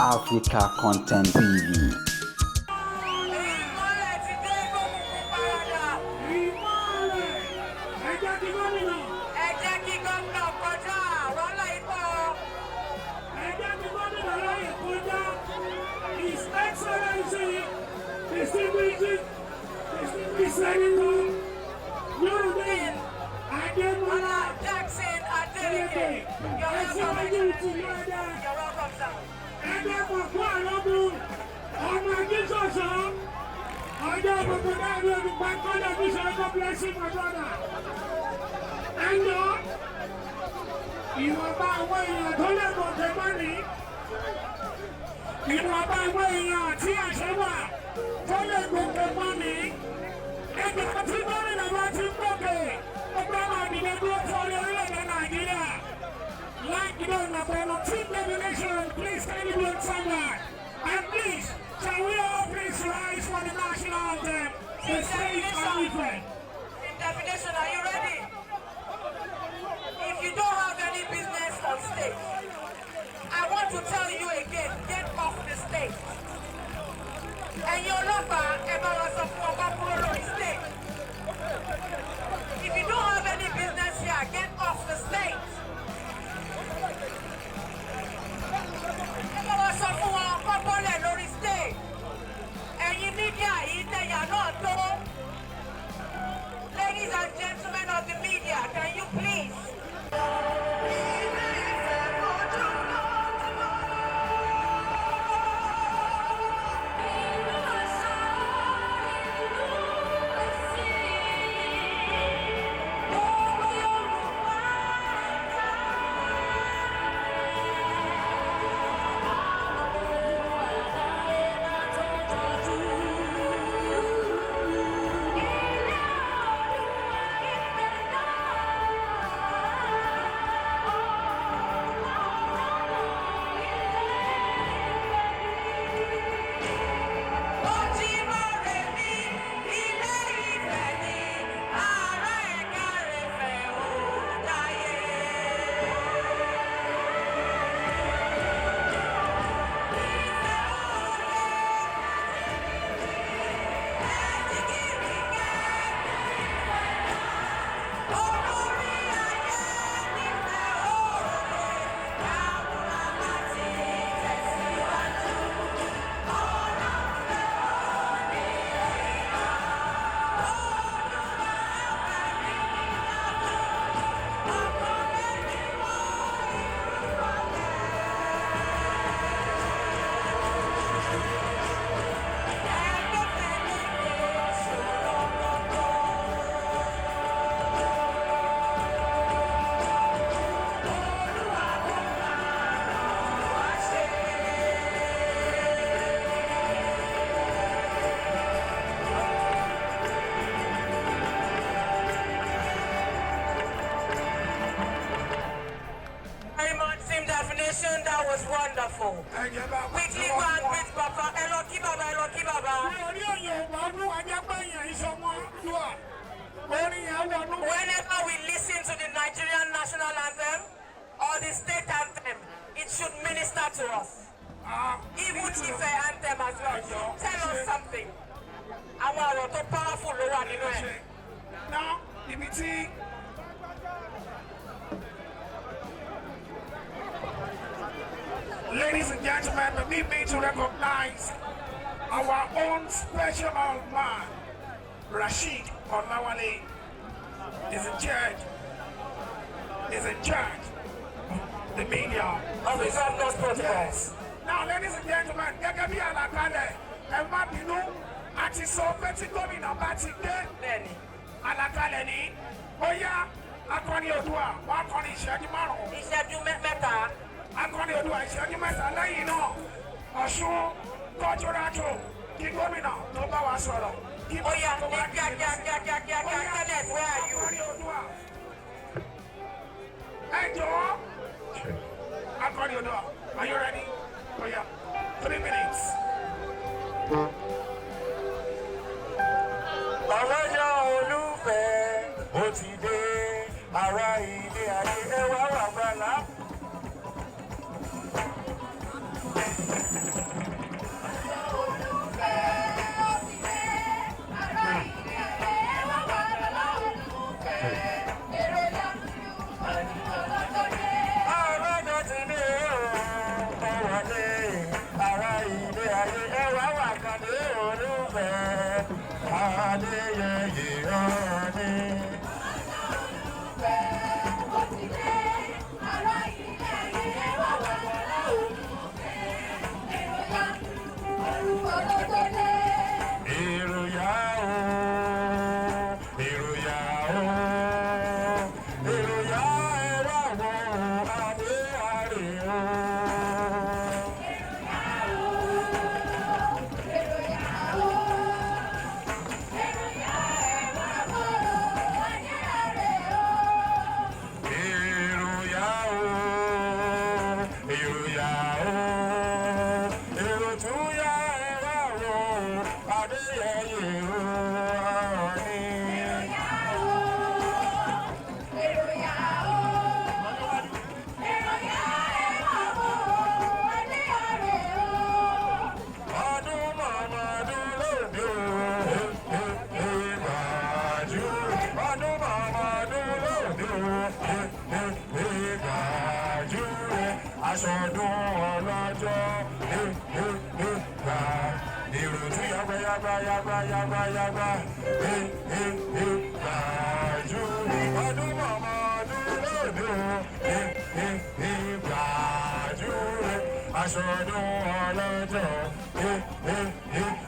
Africa Content TV. Senator Yoruba Ademola Adeleke. You're welcome, sir. Please can you blow somewhere? And please, shall we all please rise for the national anthem? The stage is open. In definition, are you ready? If you don't have any business on stage, I want to tell you again, get off the stage. And your lover, on stage. If you don't have any business here, get off the stage. Ladies and gentlemen of the media, can you please? That was wonderful. Quickly go and greet Papa. Eloki Baba. Whenever we listen to the Nigerian national anthem or the state anthem, it should minister to us. Even if the anthem as well, tell us something. Our powerful now, ladies and gentlemen, permit me to recognize our own special man, Rashid Olawale, is in charge of the media of the governor's protocols. Now, ladies and gentlemen, Gagabi Alakale, and Mabinu, Atiso Petikomi Nabatike, Alakale ni, Oya, Akoni Odua, Wakoni Shadimaro, Ishadu Meta. Akoni Odua ìṣẹ́jú mẹ́ta lẹ́yìn náà Ọ̀ṣun kọ́jọ́rájò kí gómìnà tó bá wa sọ̀rọ̀ kí bóyá tó bá kí Akoni Odua ẹ jọ̀ọ́ Akoni Odua, are you ready? Oya, 3 minutes. Olojo olùfẹ́ ó ti dé ara ilé ayé ẹwà wà gbàlá. fẹ́ Adéyẹyè ọ̀ọ́ni. Aṣọdún ọlọ́jọ́ gbà ìròtú yagba gbàjú ọdún mọ̀mọ́ ọdún lóde gbàjú aṣọdún ọlọ́jọ́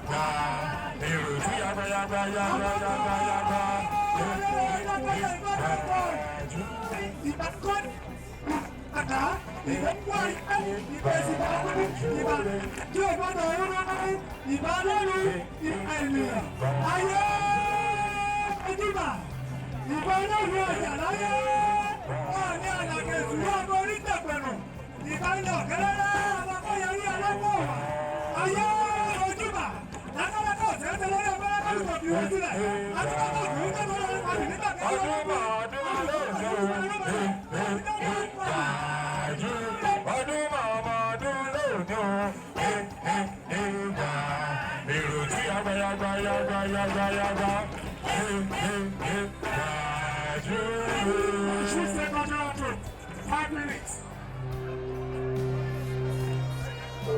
gbà ìròtú yagba gbàjú. Five minutes.